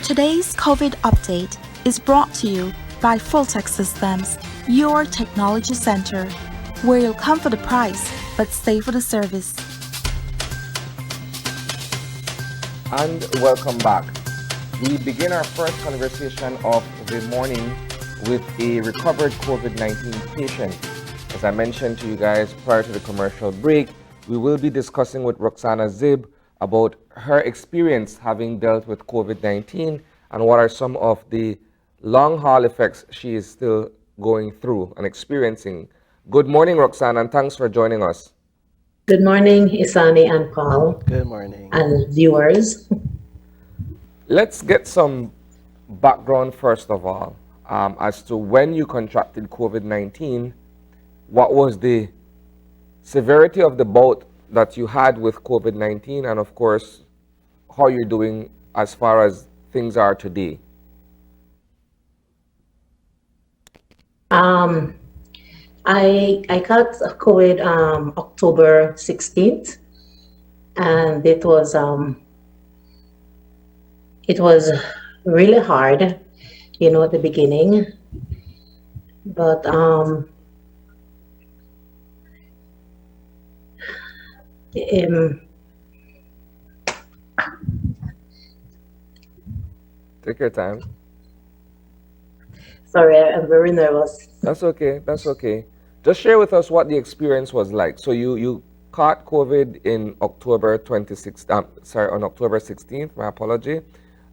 Today's COVID update is brought to you by Fulltech Systems, your technology center, where you'll come for the price but stay for the service. And welcome back. We begin our first conversation of the morning with a recovered COVID-19 patient. As I mentioned to you guys prior to the commercial break, we will be discussing with Roxanna Tzib about her experience having dealt with COVID-19 and what are some of the long-haul effects she is still going through and experiencing. Good morning, Roxanna, and thanks for joining us. Good morning, Isani and Paul. Good morning. And viewers. Let's get some background first of all as to when you contracted COVID-19. What was the severity of the bout that you had with COVID-19, and of course, how you're doing as far as things are today? I got COVID October 16th, and it was really hard, at the beginning, but Take your time. Sorry, I'm very nervous. That's okay. That's okay. Just share with us what the experience was like. So you caught COVID in October 26th. On October 16th. My apology.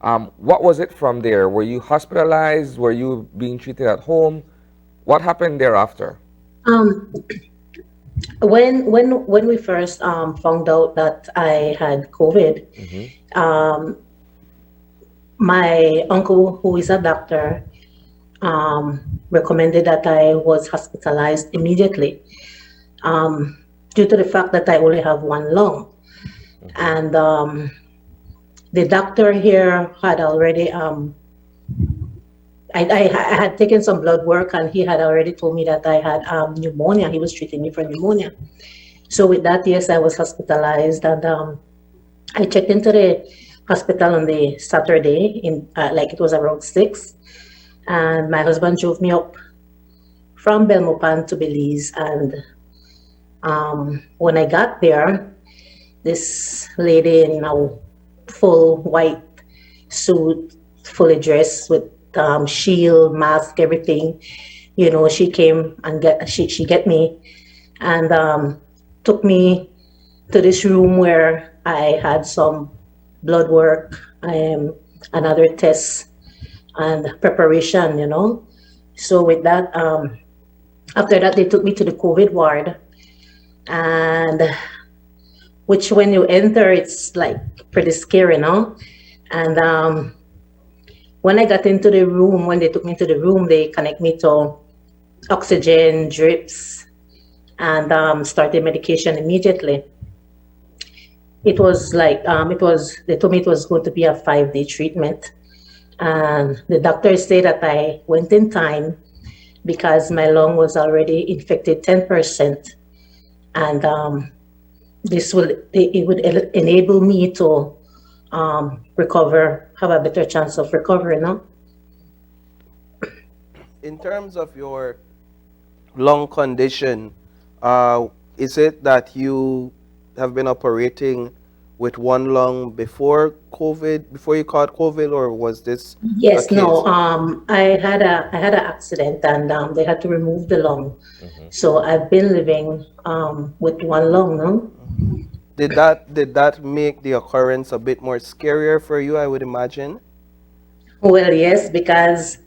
What was it from there? Were you hospitalized? Were you being treated at home? What happened thereafter? When we first found out that I had COVID, my uncle, who is a doctor, recommended that I was hospitalized immediately due to the fact that I only have one lung. And the doctor here had already, I had taken some blood work, and he had already told me that I had pneumonia. He was treating me for pneumonia. So with that, yes, I was hospitalized, and I checked into the hospital on the Saturday, like it was around 6, and my husband drove me up from Belmopan to Belize. And when I got there, this lady in a full white suit, fully dressed with shield, mask, everything, she came and she get me and took me to this room where I had some blood work, another test and preparation, So with that, after that, they took me to the COVID ward, and which when you enter, it's like pretty scary, And when I got into the room, when they took me into the room, they connect me to oxygen drips and started medication immediately. It was like, they told me it was going to be a 5-day treatment. And the doctor said that I went in time because my lung was already infected 10%. And it would enable me to recover, have a better chance of recovery, In terms of your lung condition, is it that you have been operating with one lung before you caught COVID, or was this? Yes, no. I had an accident, and they had to remove the lung. So I've been living with one lung, Did that make the occurrence a bit more scarier for you, I would imagine? Well, yes, because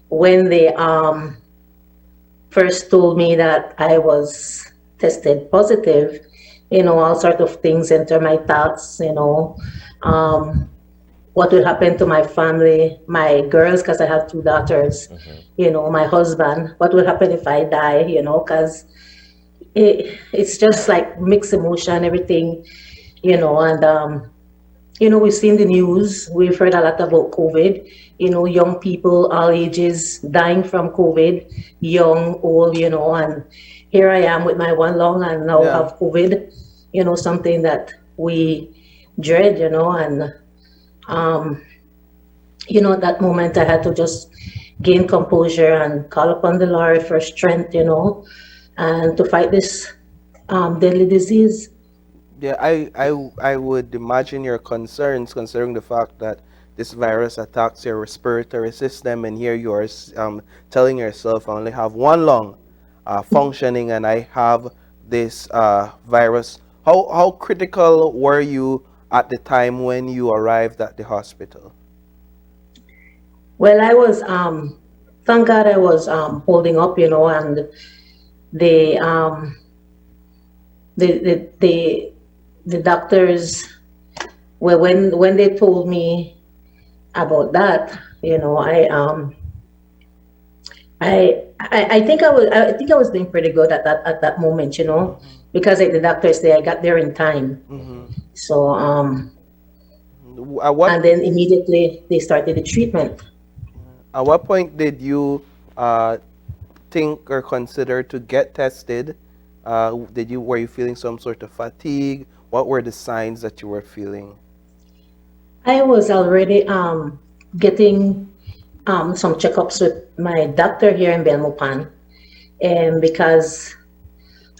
when they first told me that I was tested positive, all sorts of things enter my thoughts, what will happen to my family, my girls, because I have 2 daughters, my husband, what will happen if I die, because it's just like mixed emotion, everything, and, we've seen the news, we've heard a lot about COVID, young people, all ages dying from COVID, young, old, and here I am with my one lung and now have COVID, something that we dread, and at that moment I had to just gain composure and call upon the Lord for strength, and to fight this deadly disease. Yeah, I would imagine your concerns considering the fact that this virus attacks your respiratory system, and here you are telling yourself I only have one lung functioning, and I have this virus. How critical were you at the time when you arrived at the hospital? Well, I was, thank God I was holding up, and the, um, the, the, the, the doctors, well, when they told me about that, I think I was doing pretty good at that moment, Hmm. because like the doctors say I got there in time. Hmm. So At what and then immediately they started the treatment. at what point did you uh, think or consider to get tested? Were you feeling some sort of fatigue? What were the signs that you were feeling? I was already getting some checkups with my doctor here in Belmopan, and because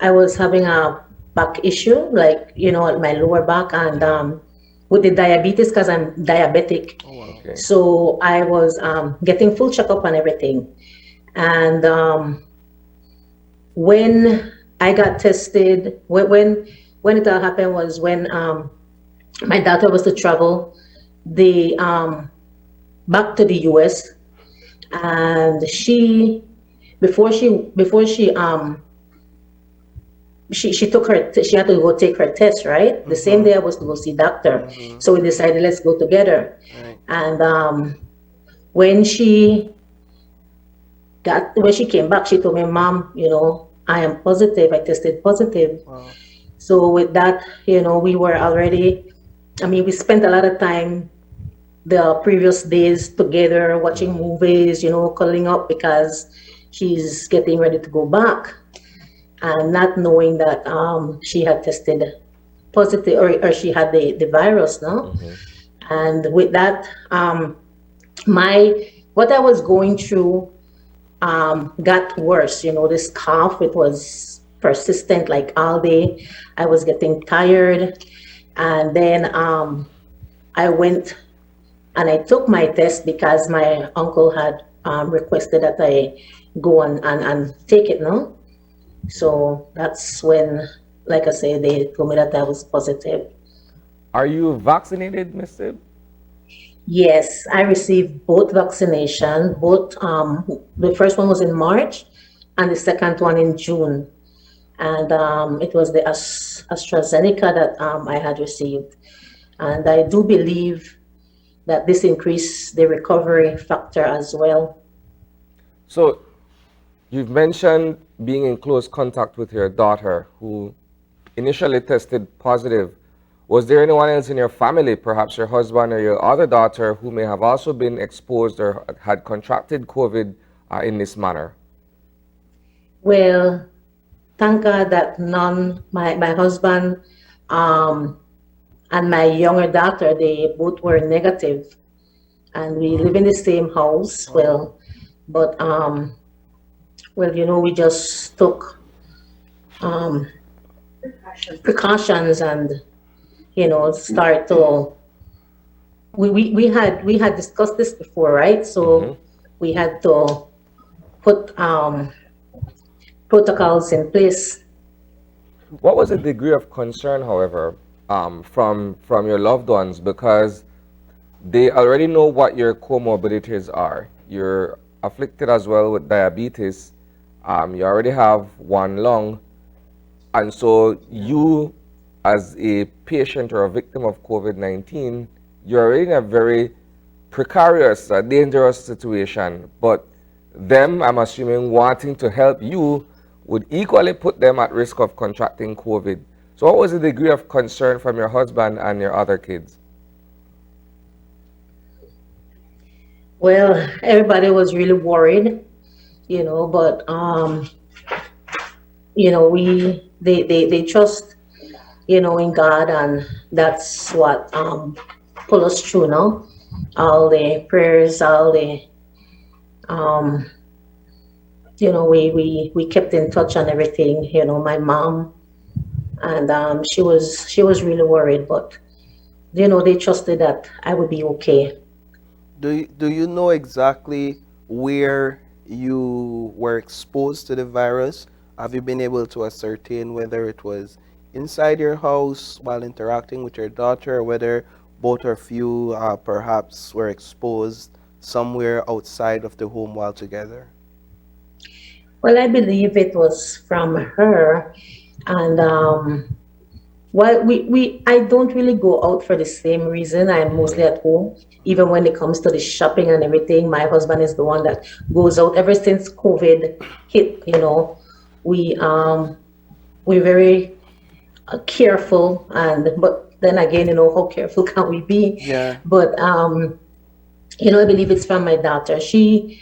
I was having a back issue, like at my lower back, and with the diabetes, because I'm diabetic. Oh wow. Okay. So I was getting full checkup on everything. And when I got tested, when it all happened was when my daughter was to travel the back to the US, and before she took she had to go take her test, right? The same Mm-hmm. day I was to go see doctor. Mm-hmm. So we decided let's go together. Right. And when she came back, she told me, Mom, I am positive. I tested positive. Wow. So with that, we were already, I mean, we spent a lot of time the previous days together watching Mhm. movies, cuddling up because she's getting ready to go back, and not knowing that she had tested positive, or she had the virus, no? Mhm. And with that, my what I was going through got worse. This cough, it was persistent like all day. I was getting tired. And then I went and I took my test because my uncle had requested that I go and take it, no? So that's when, like I said, they told me that I was positive. Are you vaccinated, Mr.? Yes, I received both vaccination. Both the first one was in March, and the second one in June. And it was the AstraZeneca that I had received. And I do believe that this increased the recovery factor as well. So you've mentioned being in close contact with your daughter who initially tested positive. Was there anyone else in your family, perhaps your husband or your other daughter, who may have also been exposed or had contracted COVID in this manner? Well, thank God that none, my husband um, and my younger daughter, they both were negative, and we live in the same house. Wow. But we just took um, precautions, and start to we had discussed this before, right? Mhm. So we had to put protocols in place. What was the degree of concern, however, from your loved ones? Because they already know what your comorbidities are. You're afflicted as well with diabetes. You already have one lung. And so you, as a patient or a victim of COVID-19, you're already in a very precarious, dangerous situation. But them, I'm assuming, wanting to help you would equally put them at risk of contracting COVID. So what was the degree of concern from your husband and your other kids? Well, everybody was really worried, but they trust, in God, and that's what pull us through now. all the prayers, all the um, we kept in touch on everything. My mom, and she was really worried, but they trusted that I would be okay. Do you know exactly where you were exposed to the virus? Have you been able to ascertain whether it was inside your house while interacting with your daughter, or whether both of you perhaps were exposed somewhere outside of the home while together? Well, I believe it was from her, and well, I don't really go out for the same reason. I'm mostly at home. Even when it comes to the shopping and everything, my husband is the one that goes out. Ever since COVID hit, we're very careful, and but then again, how careful can we be? Yeah. But I believe it's from my daughter. She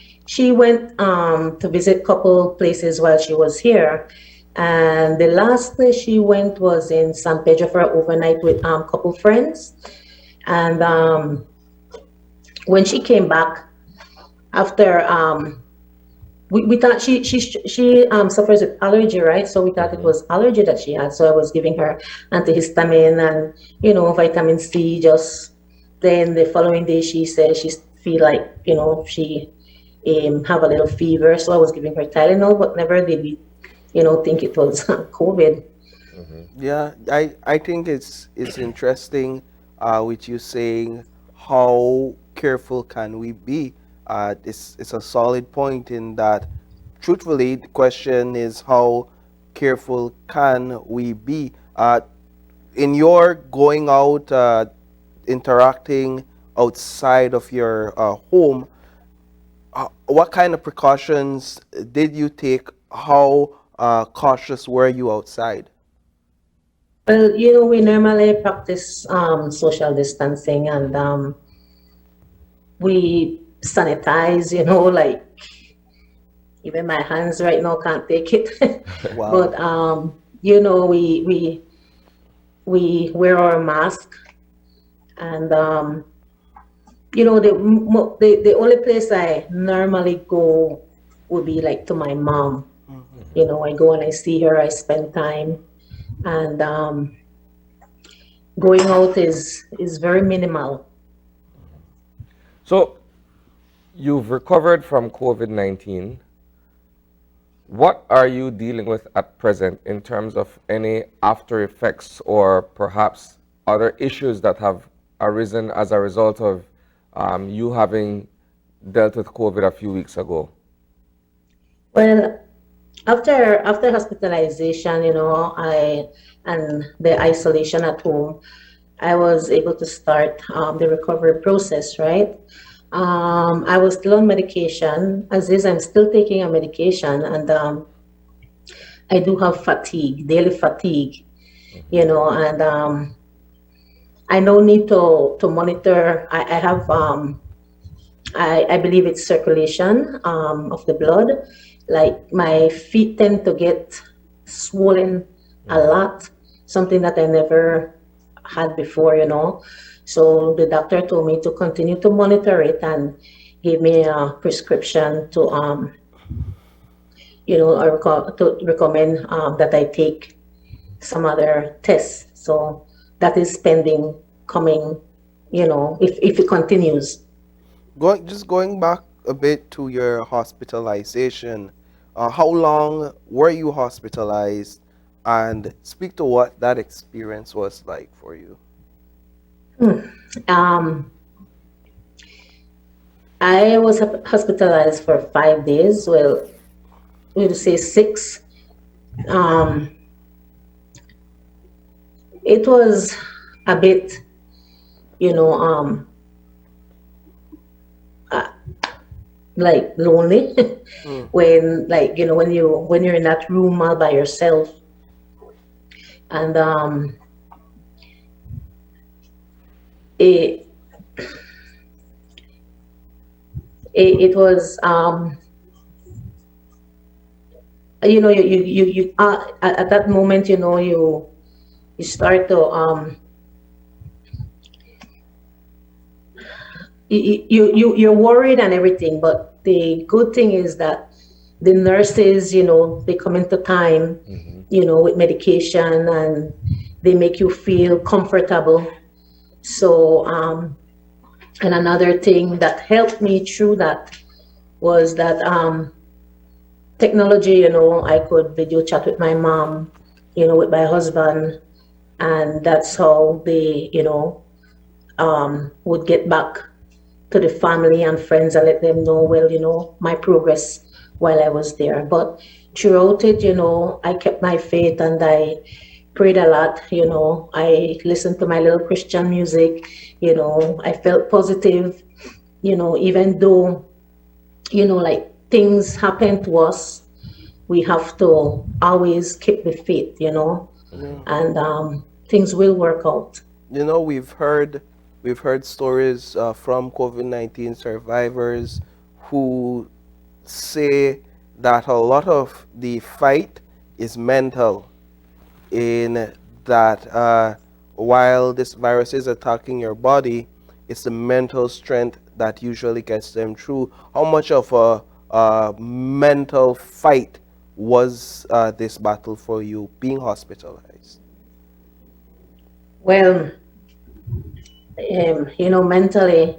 went to visit a couple places while she was here, and the last place she went was in San Pedro for an overnight with couple friends. And when she came back after, we thought she suffers with allergy, right? So we thought it was allergy that she had. So I was giving her antihistamine and vitamin C. Just then the following day she said she feel like she have a little fever. So I was giving her Tylenol, but never did we think it was COVID. Yeah, I think it's interesting with you saying how careful can we be. It's a solid point in that. Truthfully, the question is how careful can we be? In your going out, interacting outside of your home, what kind of precautions did you take? How cautious were you outside? Well, we normally practice social distancing, and we sanitize, like even my hands right now can't take it. Wow. But we wear our mask, and the only place I normally go would be like to my mom. I go and I see her, I spend time, and going out is very minimal. So you've recovered from COVID-19. What are you dealing with at present in terms of any after effects or perhaps other issues that have arisen as a result of you having dealt with COVID a few weeks ago? Well, after hospitalization, I and the isolation at home, I was able to start the recovery process, right? I was still on medication, as is, I'm still taking a medication, and I do have fatigue, daily fatigue, and I no need to monitor. I have I believe it's circulation of the blood. Like my feet tend to get swollen a lot, something that I never had before. So the doctor told me to continue to monitor it and gave me a prescription to to recommend that I take some other tests. So that is pending coming, if it continues. Going back a bit to your hospitalization, how long were you hospitalized, and speak to what that experience was like for you. Um, I was hospitalized for 5 days. Well, we'll say six. Um, it was a bit, you know, uh, like lonely Mm. when, like, when you're in that room all by yourself, and it it was at that moment, you start to you're worried and everything, but the good thing is that the nurses, they come into time, with medication, and they make you feel comfortable. So, and another thing that helped me through that was that technology, I could video chat with my mom, with my husband, and that's how they, would get back to the family and friends and let them know, well, my progress while I was there. But throughout it, I kept my faith and I prayed a lot. I listened to my little Christian music. I felt positive, even though, like things happen to us, we have to always keep the faith, Yeah. and things will work out. You know, we've heard stories from COVID-19 survivors who say that a lot of the fight is mental, in that while this virus is attacking your body, it's the mental strength that usually gets them through. How much of a mental fight was this battle for you being hospitalized? Well, mentally,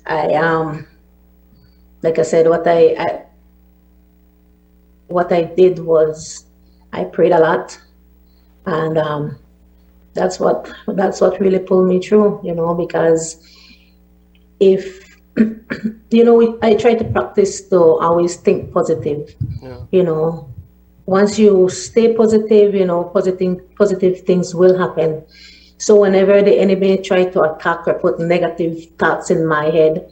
I like I said, what I did was I prayed a lot, and that's what really pulled me through. Because if I try to practice to always think positive. Yeah. You know, once you stay positive, positive things will happen. So whenever the enemy try to attack or put negative thoughts in my head,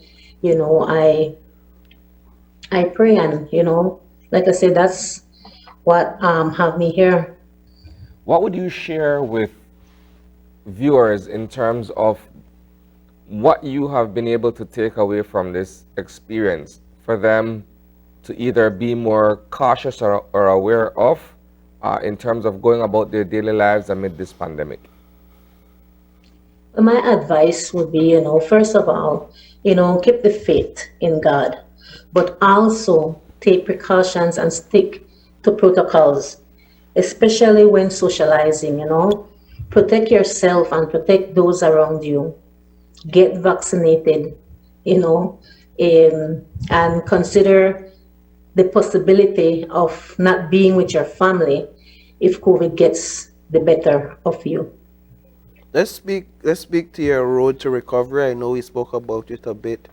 I pray, and like I said, that's what have me here. What would you share with viewers in terms of what you have been able to take away from this experience for them to either be more cautious or aware of in terms of going about their daily lives amid this pandemic? My advice would be, first of all, keep the faith in God, but also take precautions and stick to protocols, especially when socializing. Protect yourself and protect those around you. Get vaccinated, you know, and consider the possibility of not being with your family if COVID gets the better of you. Let's speak to your road to recovery. I know we spoke about it a bit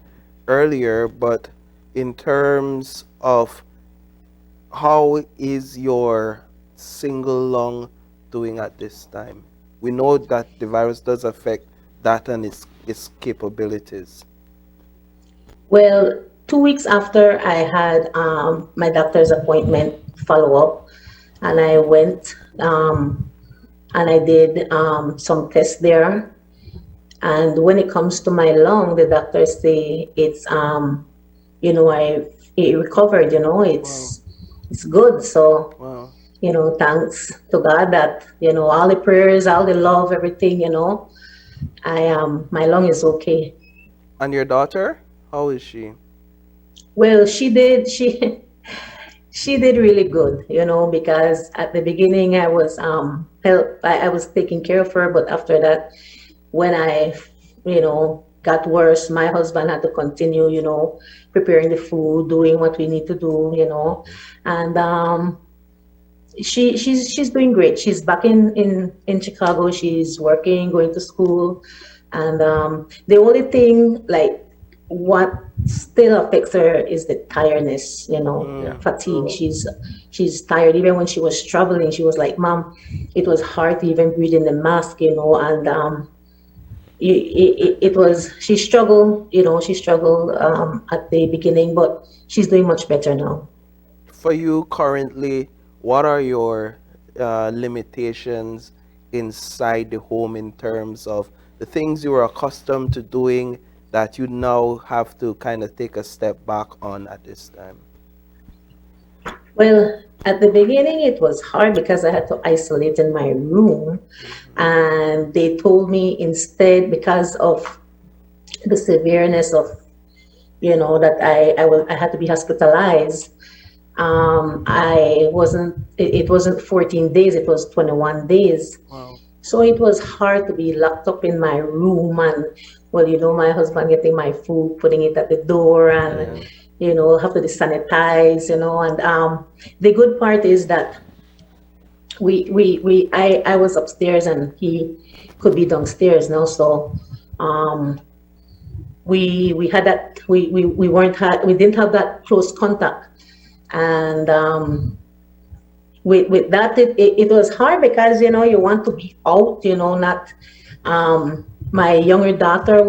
earlier, but in terms of how is your single lung doing at this time? We know that the virus does affect that and its capabilities. Well, 2 weeks after I had my doctor's appointment follow up, and I went and I did some tests there. And when it comes to my lung, the doctors say it's I it recovered. Wow. It's good. So Wow. thanks to God that all the prayers, all the love, everything. I my lung is okay. And your daughter? How is she? Well, she did really good, because at the beginning I was I was taking care of her, but after that, when I got worse, my husband had to continue, preparing the food, doing what we need to do, and she's doing great. She's back in Chicago. She's working, going to school, and the only thing, like, what still affects her is the tiredness, Yeah. fatigue. She's tired. Even when she was traveling, she was like, "Mom, it was hard to even breathe in the mask," and it was she struggled at the beginning, but she's doing much better now. For you currently, what are your limitations inside the home in terms of the things you were accustomed to doing that you now have to kind of take a step back on at this time? Well, at the beginning, it was hard because I had to isolate in my room. And they told me instead, because of the severeness of, that I had to be hospitalized. It wasn't 14 days, it was 21 days. Wow. So it was hard to be locked up in my room and, well, my husband getting my food, putting it at the door, and, have to sanitize, and the good part is that I was upstairs and he could be downstairs, so um, we had that, we didn't have that close contact. And with that, it was hard because, you want to be out, not, my younger daughter,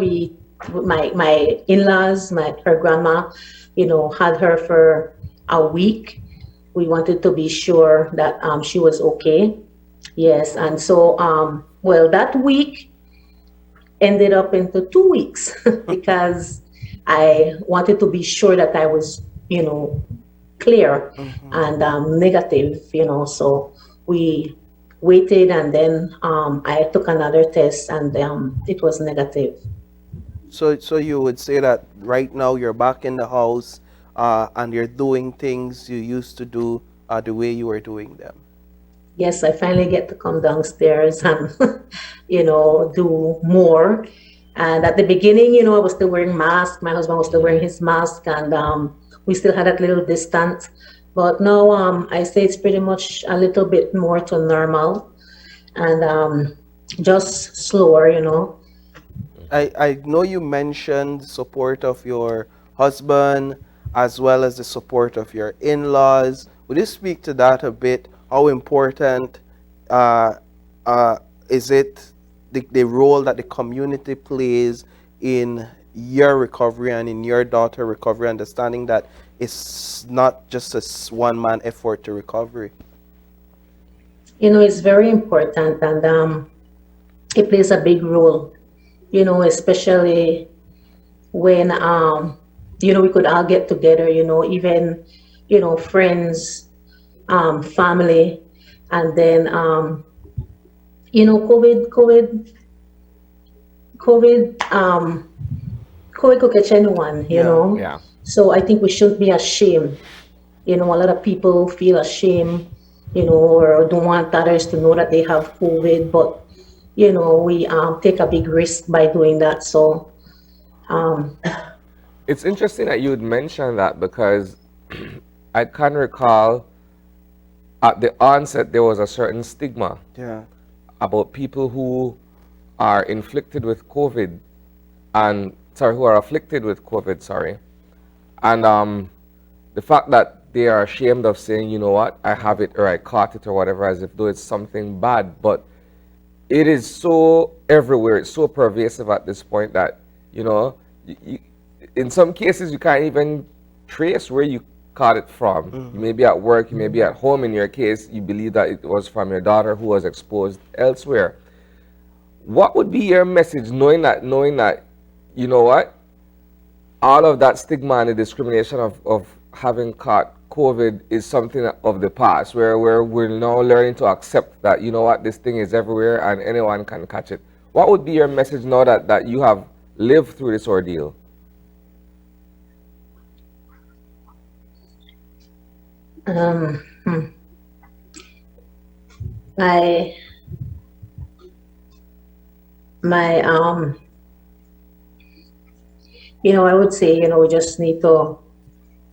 my in-laws, her grandma, had her for a week. We wanted to be sure that she was okay. Yes, and so, well, that week ended up into 2 weeks because I wanted to be sure that I was, clear and negative, so we waited, and then I took another test, and it was negative. So you would say that right now you're back in the house, and you're doing things you used to do the way you were doing them. Yes, I finally get to come downstairs and, do more. And at the beginning, I was still wearing mask. My husband was still wearing his mask, and we still had that little distance. But now, I say it's pretty much a little bit more to normal, and just slower. I know you mentioned support of your husband as well as the support of your in-laws. Would you speak to that a bit? How important uh, is it, the role that the community plays in your recovery and in your daughter recovery, understanding that it's not just a one-man effort to recovery? It's very important, and it plays a big role, especially when, we could all get together, even, friends, family, and then, COVID, COVID could catch anyone, Yeah. So I think we shouldn't be ashamed. A lot of people feel ashamed, or don't want others to know that they have COVID, but, we take a big risk by doing that. So, um, It's interesting that you would mention that because I can recall at the onset there was a certain stigma Yeah. about people who are inflicted with COVID and sorry, who are afflicted with COVID, sorry. And the fact that they are ashamed of saying, you know what, I have it or I caught it or whatever, as if though it's something bad. But it is so everywhere, it's so pervasive at this point that, in some cases you can't even trace where you caught it from. You may be at work, you may be at home. In your case, you believe that it was from your daughter who was exposed elsewhere. What would be your message knowing that, you know what, all of that stigma and the discrimination of having caught COVID is something of the past, where we're now learning to accept that, you know what, this thing is everywhere and anyone can catch it. What would be your message now that you have lived through this ordeal? um, hmm, my, my, I would say, we just need to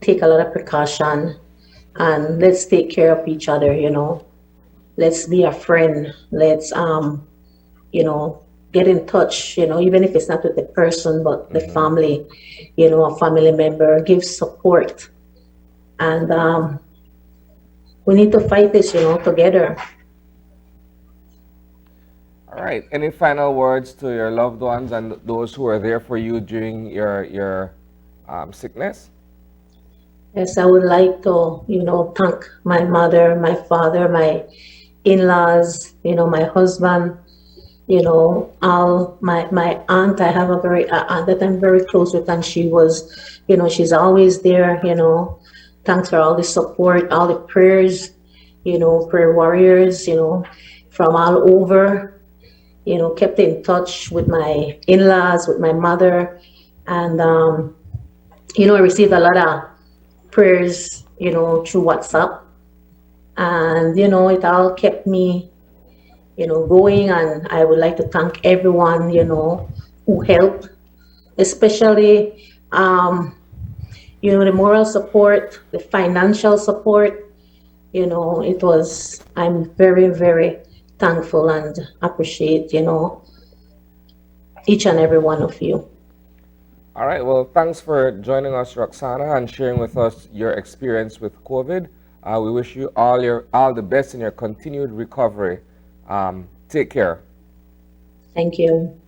take a lot of precaution, and let's take care of each other. Let's be a friend. Let's, get in touch, even if it's not with the person, but the family, a family member, give support. And we need to fight this, together. All right. Any final words to your loved ones and those who are there for you during your sickness? Yes, I would like to, thank my mother, my father, my in-laws, my husband, all my aunt. I have a very aunt that I'm very close with, and she was, she's always there. Thanks for all the support, all the prayers, prayer warriors, from all over. Kept in touch with my in-laws, with my mother, And, I received a lot of prayers, through WhatsApp. And, it all kept me, going. And I would like to thank everyone, who helped, especially, the moral support, the financial support. I'm very, very thankful and appreciate, each and every one of you. All right. Well, thanks for joining us, Roxanna, and sharing with us your experience with COVID. We wish you all the best in your continued recovery. Take care. Thank you.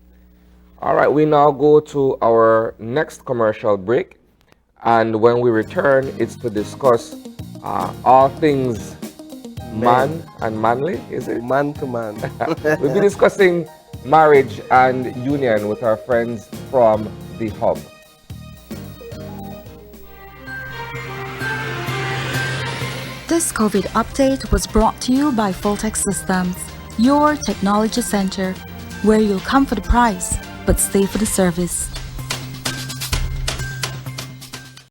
All right. We now go to our next commercial break, and when we return, it's to discuss all things man and manly. Is it Man to man. We'll be discussing marriage and union with our friends from the Hub. This COVID update was brought to you by Fulltech Systems, your technology center, where you'll come for the price, but stay for the service.